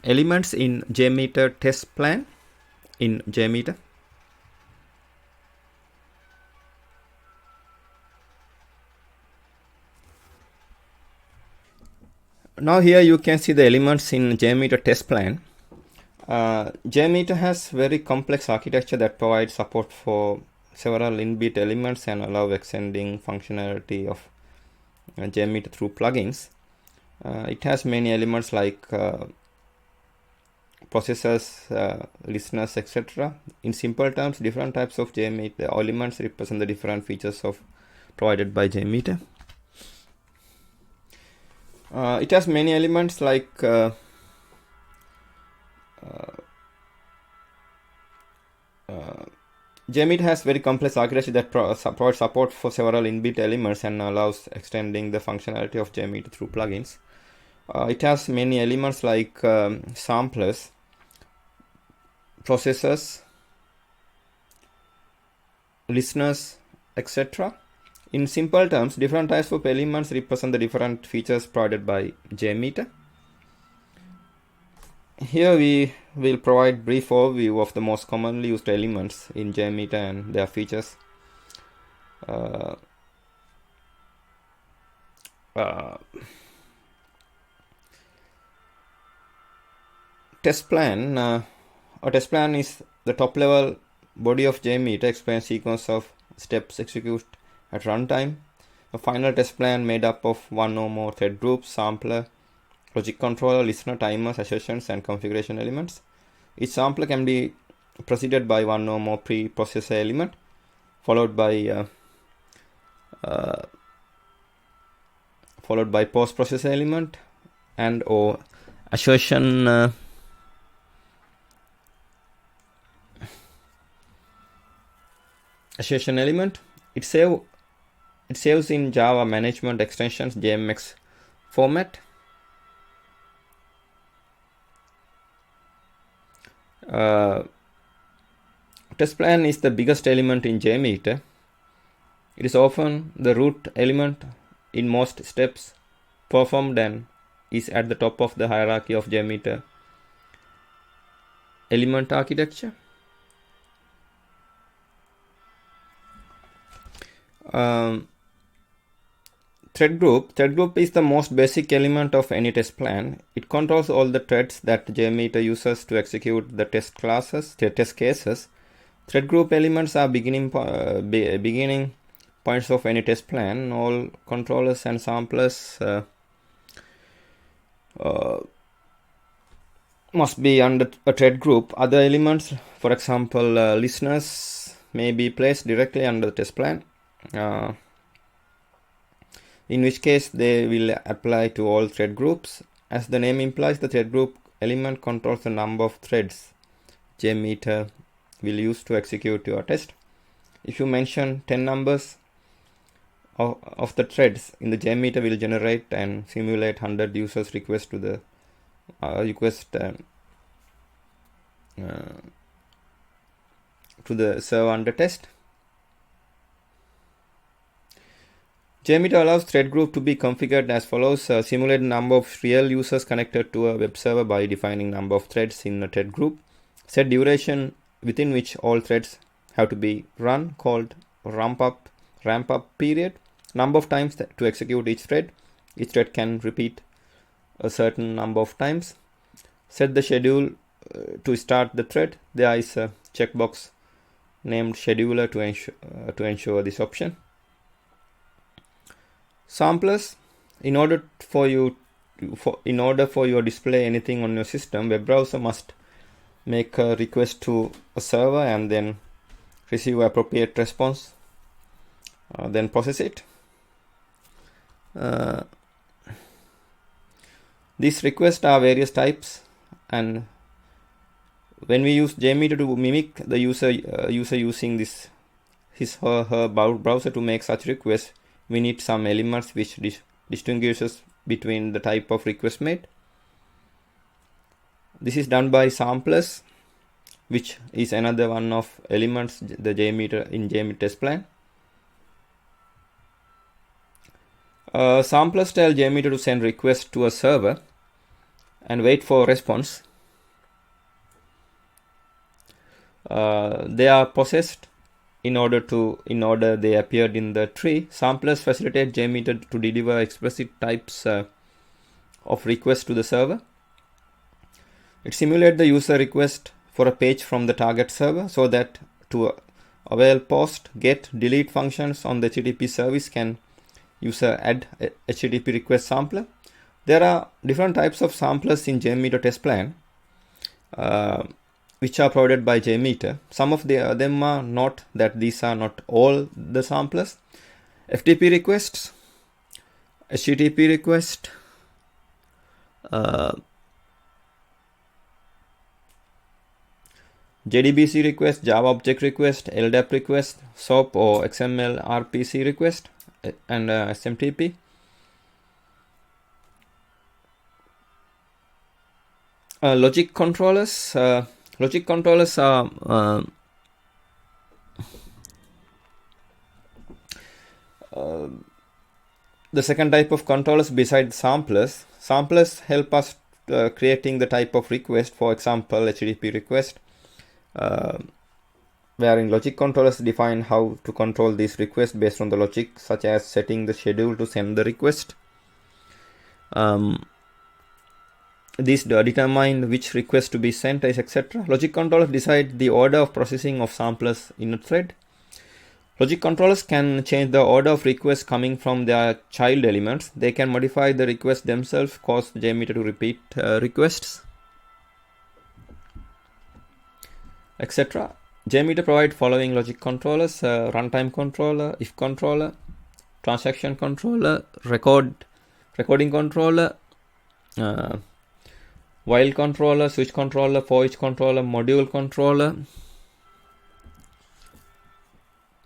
elements in JMeter test plan in JMeter. Now here you can see the elements in JMeter test plan. JMeter has very complex architecture that provides support for several inbuilt elements and allow extending functionality of JMeter through plugins. It has many elements like processors, listeners, etc. In simple terms, different types of JMeter elements represent the different features provided by JMeter. It has many elements like JMeter has very complex architecture that provides support for several inbuilt elements and allows extending the functionality of JMeter through plugins. It has many elements like samplers, processors, listeners, etc. In simple terms, different types of elements represent the different features provided by JMeter. Here we will provide brief overview of the most commonly used elements in JMeter and their features. Test plan. A test plan is the top level body of JMeter, explains sequence of steps executed at runtime. A final test plan made up of one or more thread groups, sampler, logic controller, listener, timers, assertions, and configuration elements. Each sampler can be preceded by one or more pre-processor element, followed by post-processor element and or assertion element. It saves in Java management extensions JMX format. Test plan is the biggest element in JMeter. It is often the root element in most steps performed and is at the top of the hierarchy of JMeter element architecture. Thread group is the most basic element of any test plan. It controls all the threads that JMeter uses to execute the test cases. Thread group elements are beginning points of any test plan. All controllers and samplers must be under a thread group. Other elements, for example, listeners, may be placed directly under the test plan. In which case they will apply to all thread groups. As the name implies, the thread group element controls the number of threads JMeter will use to execute your test. If you mention 10 numbers of the threads in the JMeter will generate and simulate 100 users requests to the to the server under test. JMeter allows thread group to be configured as follows. Simulate number of real users connected to a web server by defining number of threads in a thread group. Set duration within which all threads have to be run, called ramp up period. Number of times to execute each thread. Each thread can repeat a certain number of times. Set the schedule to start the thread. There is a checkbox named scheduler to ensure this option. Samplers. In order for you display anything on your system, web browser must make a request to a server and then receive appropriate response, then process it. These requests are various types, and when we use JMeter to mimic the user using his or her browser to make such requests, we need some elements which distinguishes between the type of request made. This is done by samplers, which is another one of elements the JMeter test plan. Samplers tell JMeter to send requests to a server and wait for response. they are processed in order they appeared in the tree. Samplers facilitate JMeter to deliver explicit types of requests to the server. It simulates the user request for a page from the target server so that to avail post, get, delete functions on the HTTP service can user add a HTTP request sampler. There are different types of samplers in JMeter test plan which are provided by JMeter. Some of them are not, that these are not all the samplers. FTP requests, HTTP request, JDBC request, Java object request, LDAP request, SOAP or XML RPC request, and SMTP. Logic controllers. Logic controllers are the second type of controllers besides samplers. Samplers help us creating the type of request, for example, HTTP request, wherein logic controllers define how to control these requests based on the logic, such as setting the schedule to send the request. These determine which request to be sent, etc. Logic controllers decide the order of processing of samplers in a thread. Logic controllers can change the order of requests coming from their child elements. They can modify the requests themselves, cause JMeter to repeat requests, etc. JMeter provides following logic controllers: runtime controller, if controller, transaction controller, recording controller, while controller, switch controller, for each controller, module controller,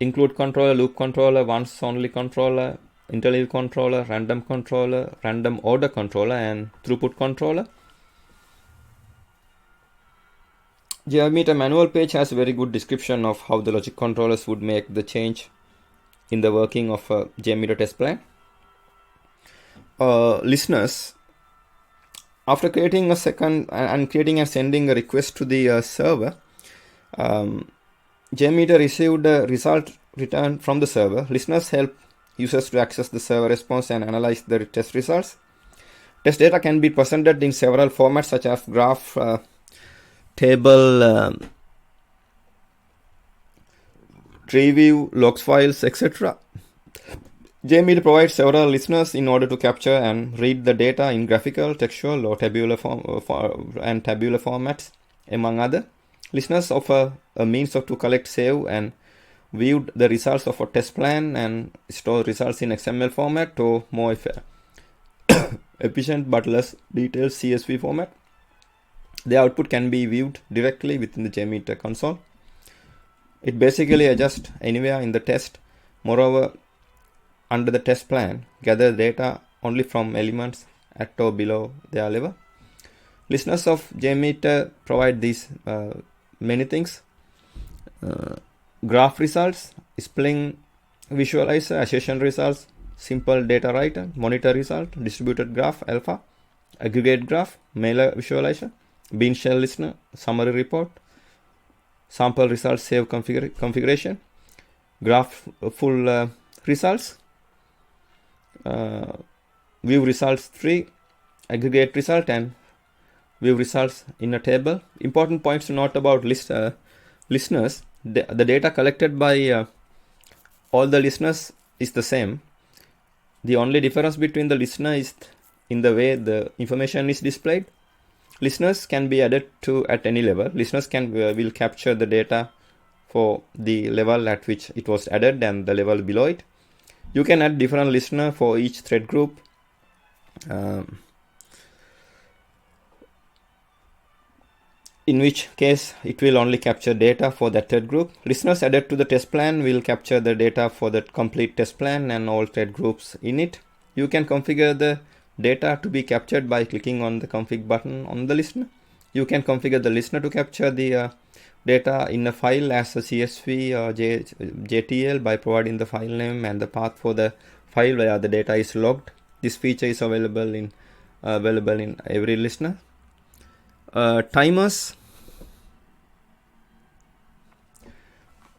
include controller, loop controller, once only controller, interleave controller, random order controller, and throughput controller. JMeter manual page has a very good description of how the logic controllers would make the change in the working of a JMeter test plan. Listeners, after creating a second and creating and sending a request to the server, JMeter received a result returned from the server. Listeners help users to access the server response and analyze the test results. Test data can be presented in several formats such as graph, table, tree view, logs files, etc. JMeter provides several listeners in order to capture and read the data in graphical, textual, or tabular formats, among other. Listeners offer a means to collect, save, and view the results of a test plan and store results in XML format or more efficient but less detailed CSV format. The output can be viewed directly within the JMeter console. It basically adjusts anywhere in the test. Moreover, under the test plan, gather data only from elements at or below their level. Listeners of JMeter provide these many things: graph results, spelling visualizer, assertion results, simple data writer, monitor result, distributed graph, alpha, aggregate graph, mailer visualizer, bean shell listener, summary report, sample results, save configuration, graph full results, view results tree, aggregate result, and view results in a table. Important points to note about listeners: the data collected by all the listeners is the same. The only difference between the listener is in the way the information is displayed. Listeners can be added to at any level. Listeners will capture the data for the level at which it was added and the level below it. You can add different listener for each thread group. In which case it will only capture data for that thread group. Listeners added to the test plan will capture the data for the complete test plan and all thread groups in it. You can configure the data to be captured by clicking on the config button on the listener. You can configure the listener to capture the data in a file as a CSV or JTL by providing the file name and the path for the file where the data is logged. This feature is available in every listener. Timers.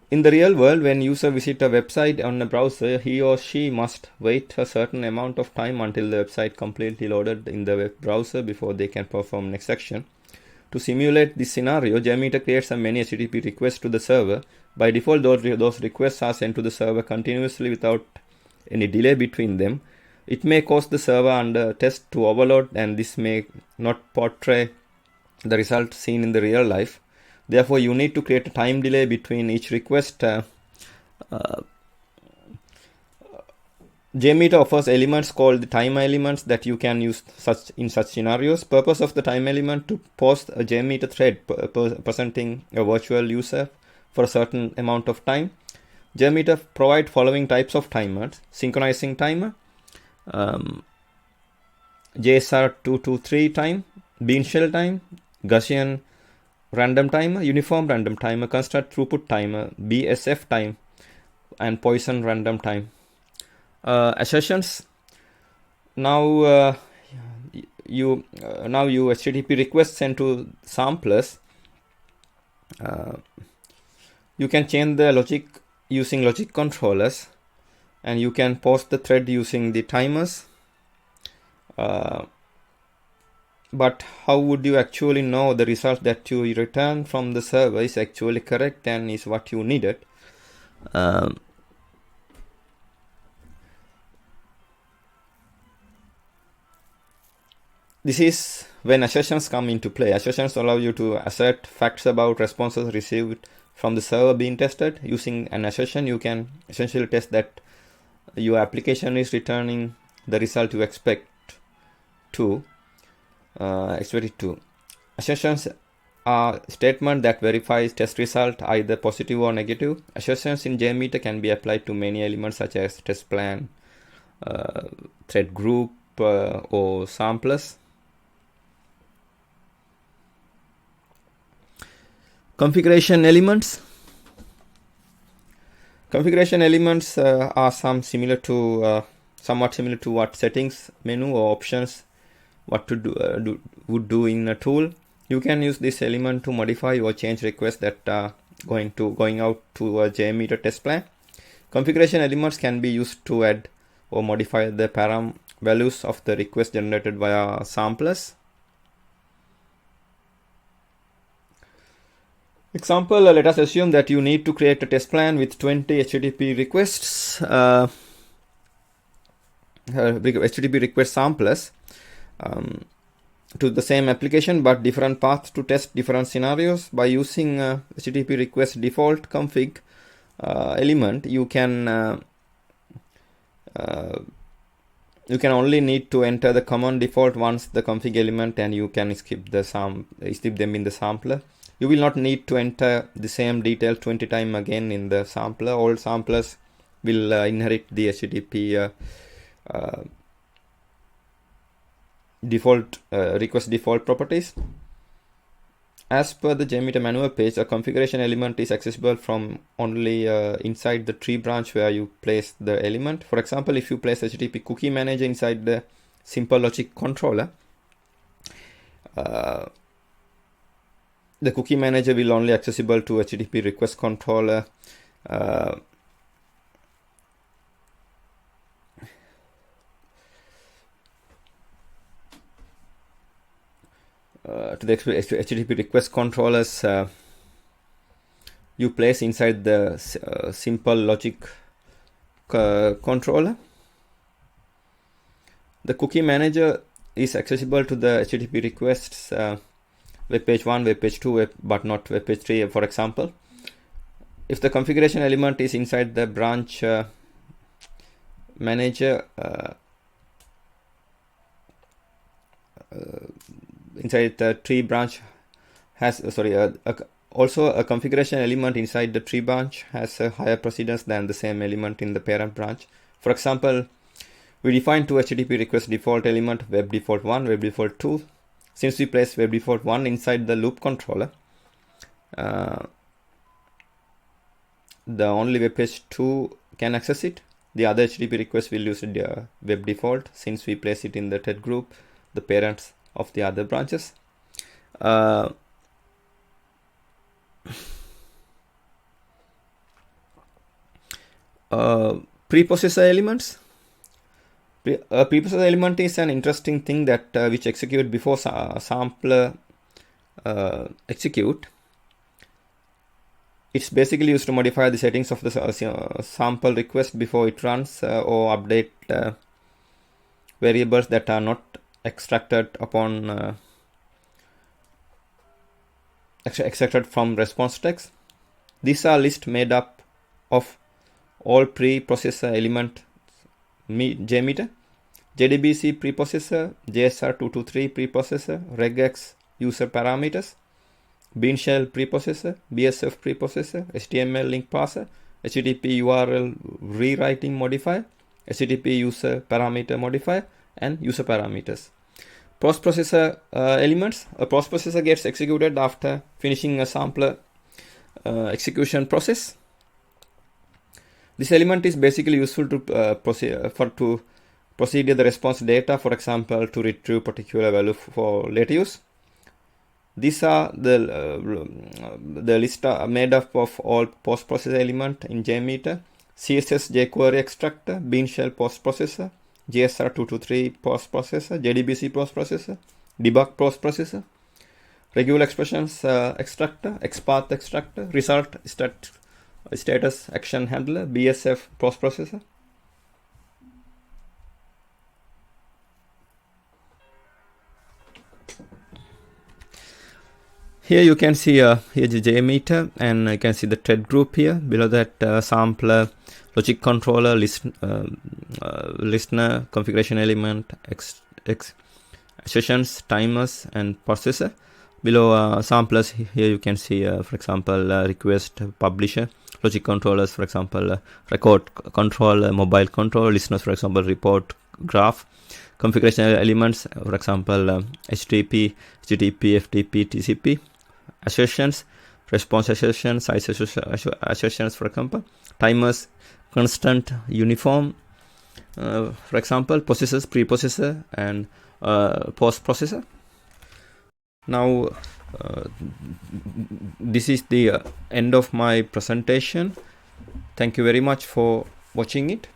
In the real world, when user visits a website on a browser, he or she must wait a certain amount of time until the website completely loaded in the web browser before they can perform next action. To simulate this scenario, JMeter creates many HTTP requests to the server. By default, those requests are sent to the server continuously without any delay between them. It may cause the server under test to overload, and this may not portray the result seen in the real life. Therefore, you need to create a time delay between each request. JMeter offers elements called the time elements that you can use in such scenarios. Purpose of the time element to post a JMeter thread presenting a virtual user for a certain amount of time. JMeter provide following types of timers: synchronizing timer, JSR223 time, bean shell time, Gaussian random timer, uniform random timer, constant throughput timer, BSF time, and Poisson random time. Assertions. Now you HTTP request sent to samplers. You can change the logic using logic controllers, and you can post the thread using the timers. But how would you actually know the result that you return from the server is actually correct and is what you needed? This is when assertions come into play. Assertions allow you to assert facts about responses received from the server being tested. Using an assertion, you can essentially test that your application is returning the result you expect it to. Assertions are statements that verifies test result, either positive or negative. Assertions in JMeter can be applied to many elements such as test plan, thread group, or samplers. Configuration elements. Configuration elements are somewhat similar to what settings menu or options would do in a tool. You can use this element to modify or change requests that are going out to a JMeter test plan. Configuration elements can be used to add or modify the param values of the request generated via samplers. Example, let us assume that you need to create a test plan with 20 HTTP requests, HTTP request samplers to the same application, but different paths to test different scenarios. By using HTTP request default config element, you can only need to enter the common default once the config element, and you can skip them in the sampler. You will not need to enter the same detail 20 times again in the sampler. All samplers will inherit the HTTP request default properties. As per the JMeter manual page, a configuration element is accessible from only inside the tree branch where you place the element. For example, if you place HTTP cookie manager inside the simple logic controller, the cookie manager will only accessible to HTTP request controller to the HTTP request controllers you place inside the simple logic controller. The cookie manager is accessible to the HTTP requests web page 1, web page 2, but not web page 3, for example. If the configuration element is inside the branch manager, inside the tree branch has also a configuration element inside the tree branch has a higher precedence than the same element in the parent branch. For example, we define two HTTP request default element, web default 1, web default 2. Since we place web default 1 inside the loop controller, the only web page 2 can access it. The other HTTP request will use the web default since we place it in the thread group, the parents of the other branches. Preprocessor elements. A preprocessor element is an interesting thing that which execute before sampler execute. It's basically used to modify the settings of the sample request before it runs or update variables that are not extracted upon extracted from response text. These are lists made up of all preprocessor element JMeter, JDBC preprocessor, JSR223 preprocessor, regex user parameters, bean shell preprocessor, BSF preprocessor, HTML link parser, HTTP URL rewriting modifier, HTTP user parameter modifier, and user parameters. Post-processor elements. A post-processor gets executed after finishing a sampler execution process. This element is basically useful to proceed the response data, for example, to retrieve particular value for later use. These are the list made up of all post-processor element in JMeter: CSS jQuery extractor, bean shell post-processor, JSR223 post-processor, JDBC post-processor, debug post-processor, regular expressions extractor, XPath extractor, result status action handler, BSF post-processor. Here you can see here the JMeter, and you can see the thread group here. Below that, sampler, logic controller, listener, configuration element, sessions, timers, and processor. Below samplers, here you can see, for example, request, publisher, logic controllers, for example, record control, mobile control, listeners, for example, report, graph, configuration elements, for example, HTTP, FTP, TCP, assertions, response assertions, size assertions, for example, timers, constant, uniform, for example, processors, preprocessor, and post-processor. Now, this is the end of my presentation. Thank you very much for watching it.